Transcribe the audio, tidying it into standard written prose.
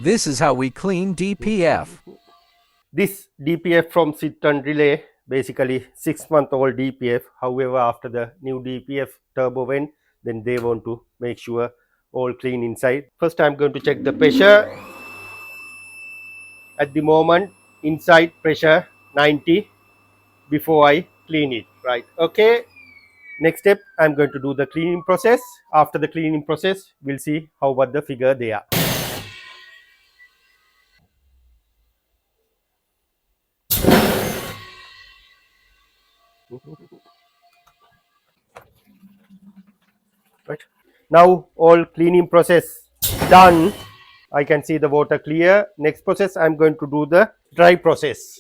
This is how we clean DPF. This DPF from Citron Relay, basically 6-month-old DPF. However, after the new DPF turbo went, then they want to make sure all clean inside. First, I'm going to check the pressure. At the moment, inside pressure 90 before I clean it, right? Okay. Next step, I'm going to do the cleaning process. After the cleaning process, we'll see how what the figure they are. Right. Now all cleaning process done. I can see the water clear. Next process, I'm going to do the dry process.